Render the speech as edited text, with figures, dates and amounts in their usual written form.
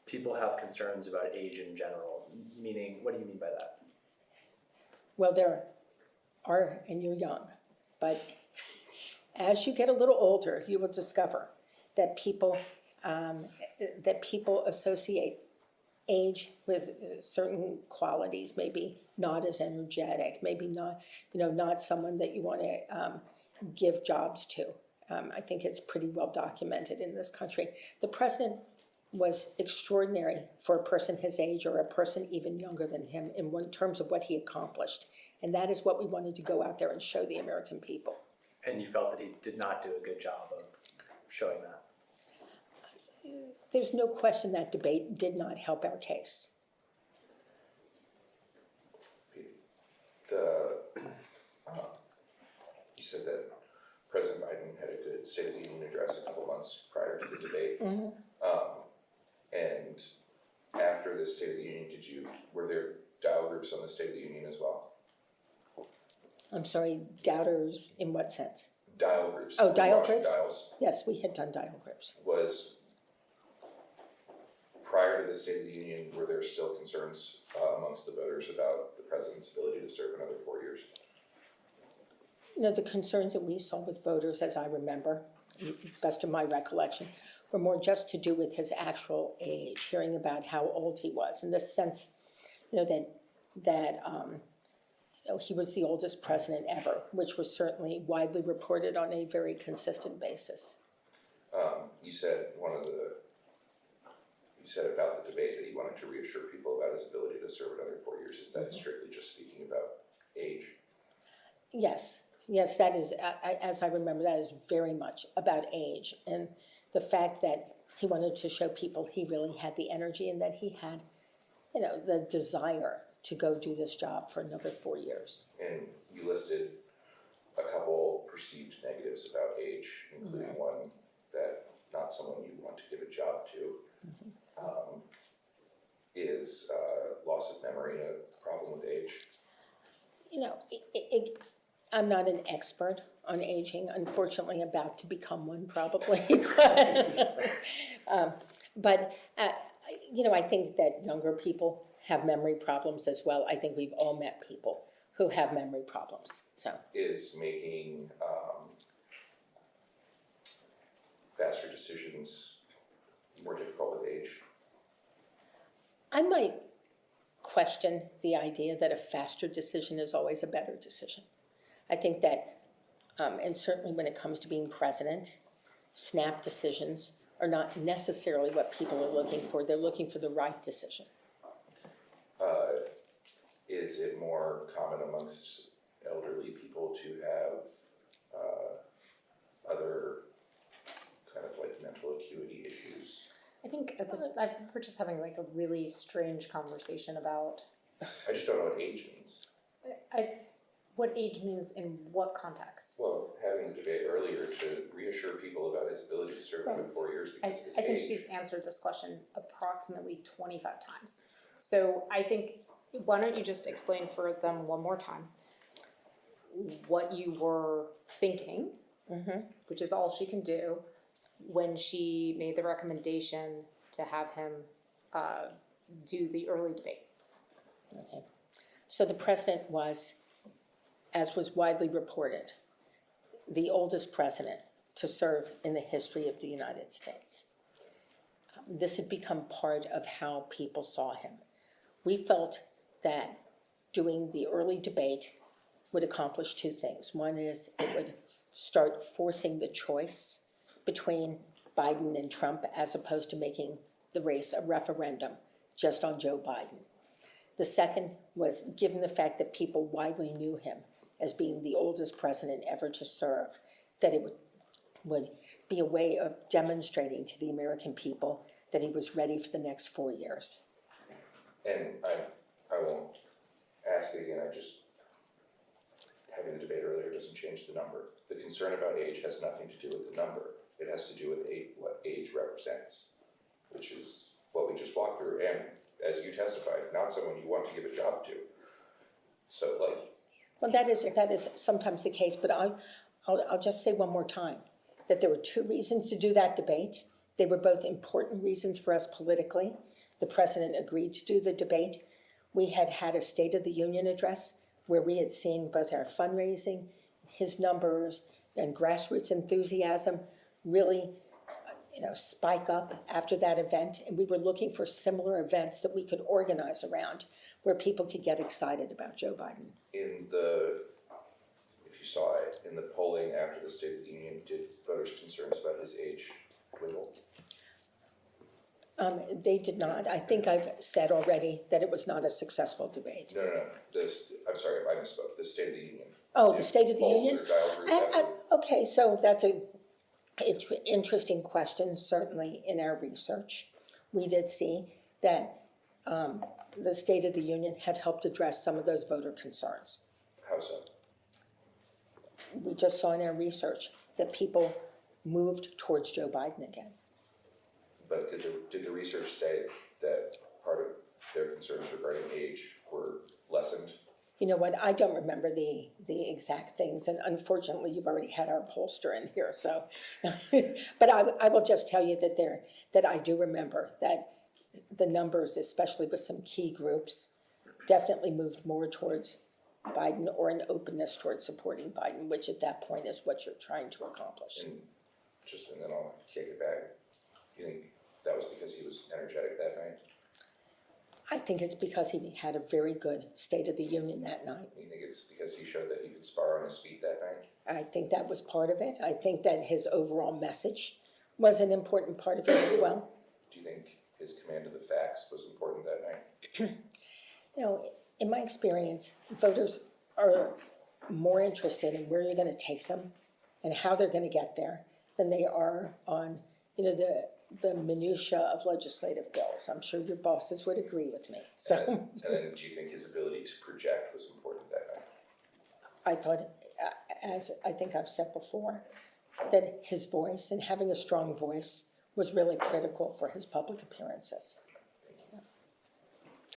people have concerns about age in general, meaning, what do you mean by that? Well, there are, and you're young, but as you get a little older, you will discover that people associate age with certain qualities, maybe not as energetic, maybe not, not someone that you want to give jobs to. I think it's pretty well documented in this country. The president was extraordinary for a person his age or a person even younger than him in terms of what he accomplished. And that is what we wanted to go out there and show the American people. And you felt that he did not do a good job of showing that? There's no question that debate did not help our case. You said that President Biden had a good State of the Union address a couple months prior to the debate. Mm-hmm. And after the State of the Union, were there dial groups on the State of the Union as well? I'm sorry, doubters in what sense? Dial groups. Oh, dial groups? Dials. Yes, we had done dial groups. Prior to the State of the Union, were there still concerns amongst the voters about the president's ability to serve another 4 years? The concerns that we saw with voters, as I remember, best of my recollection, were more just to do with his actual age, hearing about how old he was, in the sense, that he was the oldest president ever, which was certainly widely reported on a very consistent basis. You said about the debate that he wanted to reassure people about his ability to serve another 4 years. Is that strictly just speaking about age? Yes, that is, as I remember, that is very much about age and the fact that he wanted to show people he really had the energy and that he had, the desire to go do this job for another 4 years. And you listed a couple perceived negatives about age, including one that not someone you want to give a job to. Is loss of memory a problem with age? I'm not an expert on aging, unfortunately about to become one probably, but I think that younger people have memory problems as well. I think we've all met people who have memory problems. So is making faster decisions more difficult with age? I might question the idea that a faster decision is always a better decision. I think that, and certainly when it comes to being president, snap decisions are not necessarily what people are looking for. They're looking for the right decision. Is it more common amongst elderly people to have other kind of like mental acuity issues? I think we're just having like a really strange conversation about. I just don't know what age means. What age means in what context? Well, having the debate earlier to reassure people about his ability to serve in 4 years because of his I think age. she's answered this question approximately 25 times. So I think, why don't you just explain for them one more time what you were thinking, which is all she can do, when she made the recommendation to have him do the early debate. Okay. So the president was, as was widely reported, the oldest president to serve in the history of the United States. This had become part of how people saw him. We felt that doing the early debate would accomplish two things. One is it would start forcing the choice between Biden and Trump as opposed to making the race a referendum just on Joe Biden. The second was, given the fact that people widely knew him as being the oldest president ever to serve, that it would be a way of demonstrating to the American people that he was ready for the next 4 years. And I won't ask it again, having the debate earlier doesn't change the number. The concern about age has nothing to do with the number. It has to do with what age represents, which is what we just walked through. And as you testified, not someone you want to give a job to. So Well, that is sometimes the case, but I'll just say one more time that there were two reasons to do that debate. They were both important reasons for us politically. The president agreed to do the debate. We had had a State of the Union address where we had seen both our fundraising, his numbers, and grassroots enthusiasm really spike up after that event. And we were looking for similar events that we could organize around where people could get excited about Joe Biden. If you saw it, in the polling after the State of the Union, did voters' concerns about his age dwindle? They did not. I think I've said already that it was not a successful debate. No. I'm sorry if I misspoke. The State of the Union. Oh, the State of the Polls Union? or dial groups after- Okay, so that's an interesting question, certainly in our research. We did see that the State of the Union had helped address some of those voter concerns. How so? We just saw in our research that people moved towards Joe Biden again. But did the research say that part of their concerns regarding age were lessened? You know what, I don't remember the exact things, and unfortunately, you've already had our pollster in here, so. But I will just tell you that I do remember that the numbers, especially with some key groups, definitely moved more towards Biden or an openness towards supporting Biden, which at that point is what you're trying to accomplish. And then I'll kick it back. Do you think that was because he was energetic that night? I think it's because he had a very good State of the Union that night. You think it's because he showed that he could spar on his feet that night? I think that was part of it. I think that his overall message was an important part of it as well. Do you think his command of the facts was important that night? In my experience, voters are more interested in where you're going to take them and how they're going to get there than they are on, the minutia of legislative bills. I'm sure your bosses would agree with me. So, And then do you think his ability to project was important that night? I thought, as I think I've said before, that his voice and having a strong voice was really critical for his public appearances.